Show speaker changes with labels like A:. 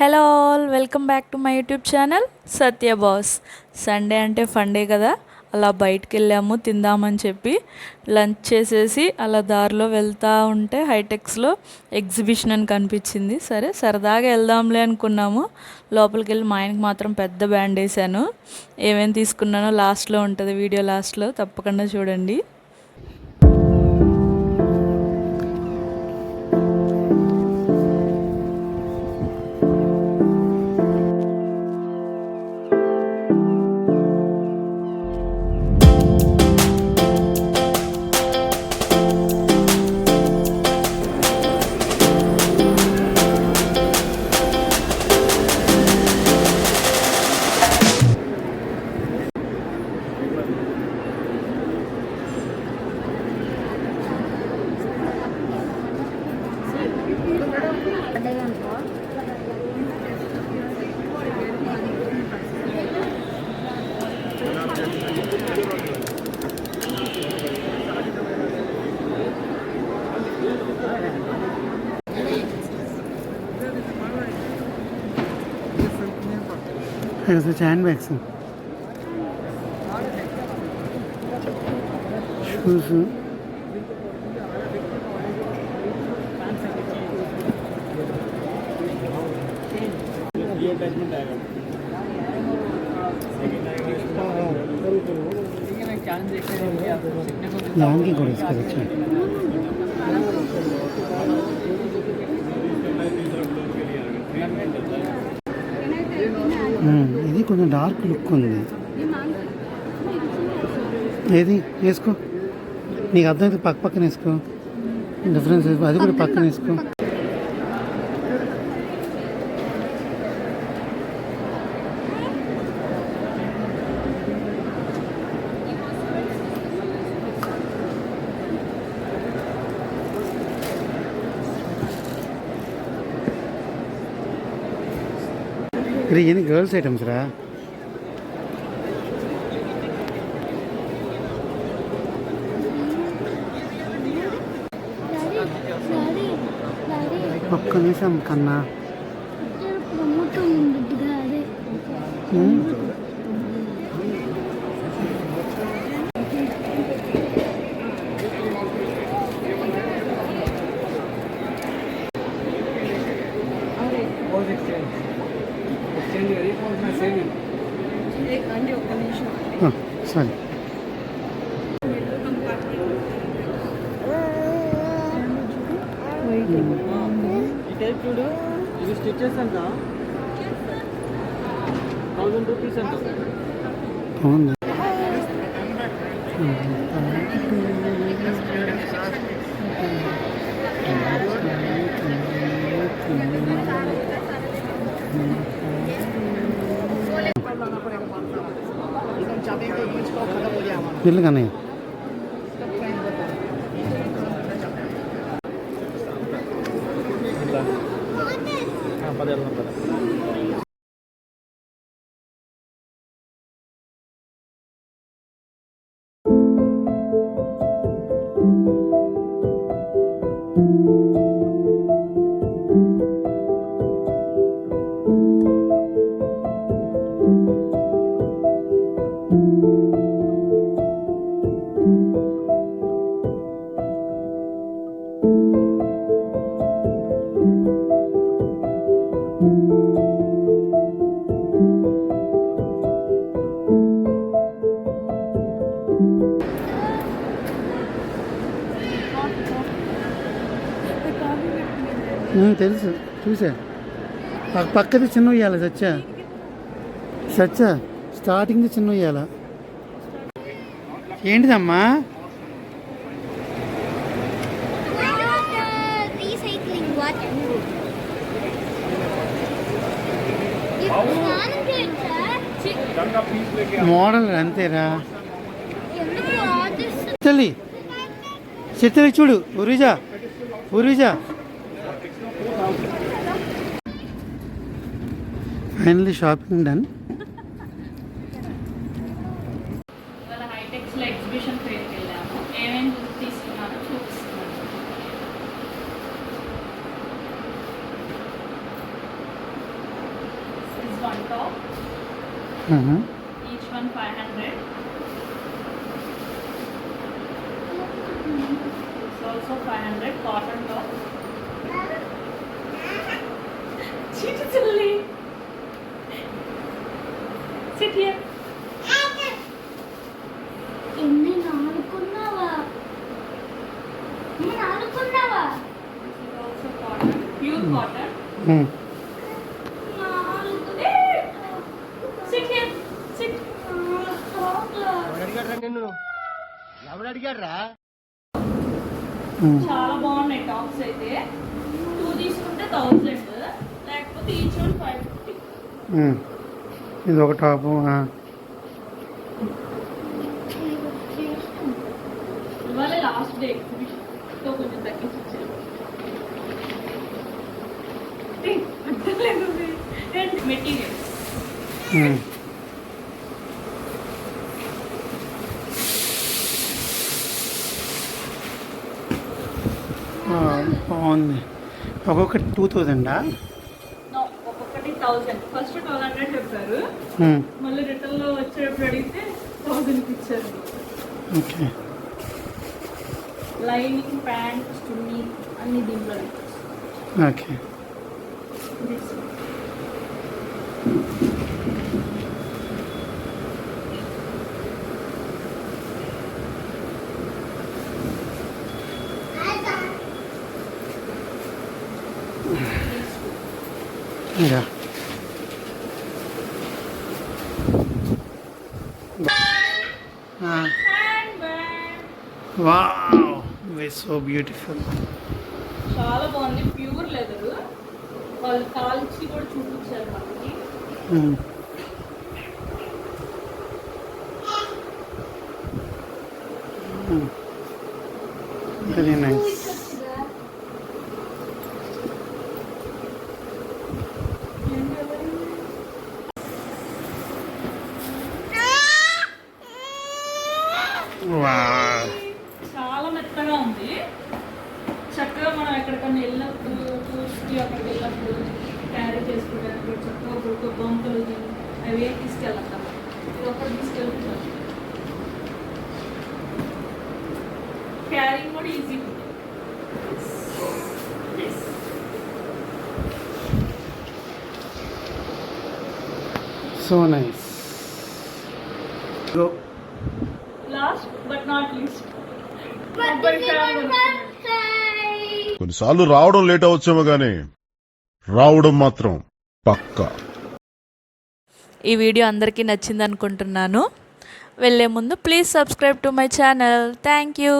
A: Hello all, welcome back to my YouTube channel Satya boss. Sunday అంటే funday కదా, అలా బయటికి వెళ్ళాము తిందామని చెప్పి. లంచ్ చేసేసి అలా దారిలో వెళ్తూ ఉంటే హైటెక్స్లో ఎగ్జిబిషన్ అని కనిపించింది. సరే సరదాగా వెళ్దాంలే అనుకున్నాము. లోపలికి వెళ్ళి మా ఆయనకి మాత్రం పెద్ద బ్యాండ్ వేసాను. ఏమేమి తీసుకున్నానో లాస్ట్లో ఉంటుంది, వీడియో లాస్ట్లో తప్పకుండా చూడండి.
B: Such handbags, shoes, దానికి కూడా తీసుకొచ్చా. ఇది కొంచెం డార్క్ లుక్ ఉంది. ఏది వేసుకో, నీకు అర్థమైతే పక్క పక్కన వేసుకో. డిఫరెన్స్ అది కూడా పక్కన వేసుకో. ఇది ఎన్ని గర్ల్స్ ఐటమ్స్ రా. ఒక్క నిమిషం కన్నా. సరే
C: చూడు, ఇది స్టిచెస్ అంట 1000 రూపీస్ అంట.
B: అవును. ఇల్లు కానీ తెలుసు, చూసా. పక్కది చిన్న ఉయ్యాల సచ్చా సచ్చా స్టార్టింగ్ చిన్న ఉయ్యాల. ఏంటిదమ్మా? మోడల్ అంతేరా. తల్లి చిత్తలి చూడు. ఉరిజా ఉరిజా. Finally shopping done.
A: ఇవాళ హైటెక్స్లో ఎగ్జిబిషన్ ఫెయిర్కి వెళ్ళాము. ఏమేమి తీసుకున్నానో చూపిస్తున్నాను. one top, each one 500. It's also 500 cotton top. Sit silly. Sit here.
D: ఎన్ని నానుకున్నావా నానుకున్నావా
A: This is also cotton, pure cotton. Sit here. Sit. చాలా బాగున్నాయి టాప్స్ అయితే 2 తీసుకుంటే 1000 లేకపోతే ఈచ్ వన్ 550.
B: ఇది ఒక టాపు.
A: ఇవాళ లాస్ట్ డే ఎగ్జిబిషన్ సో కొంచెం తగ్గించి ఇచ్చారు. మెటీరియల్స్
B: బాగుంది. ఒక్కొక్కటి 2000.
A: ఒక్కొక్కటి 1000. ఫస్ట్ 1200 చెప్పారు, మళ్ళీ రిటర్న్ లో వచ్చేటప్పుడు అడిగితే 1000 ఇచ్చారు.
B: ఓకే.
A: లైనింగ్ ప్యాంట్ చున్నీ అన్ని దీంట్లో
B: okay. Yeah.
A: Hand bag
B: Wow, it's so beautiful.
A: చాలా బాగుంది. ప్యూర్ లెదర్, వాళ్ళు కాల్చి కూడా చూపించారు మనకి.
B: Very nice. Wow.
A: చాలా మెత్తగా ఉంది. చక్కగా మనం ఎక్కడికన్నా వెళ్ళినప్పుడు టూర్స్కి అక్కడికి వెళ్ళినప్పుడు క్యారీ చేసుకోవడానికి చక్కగా ఒక బొమ్మలు అవి ఏం తీసుకెళ్ళాం. ఇది ఒకటి తీసుకెళ్తున్నాం. క్యారింగ్ కూడా ఈజీ ఉంది.
B: So nice. Go.
A: Last but not least
E: కొన్నిసార్లు రావడం లేట్ అవచ్చేమో గానీ రావడం మాత్రం పక్కా.
A: ఈ వీడియో అందరికీ నచ్చింది అనుకుంటున్నాను. వెళ్ళే ముందు please subscribe to my channel. Thank you.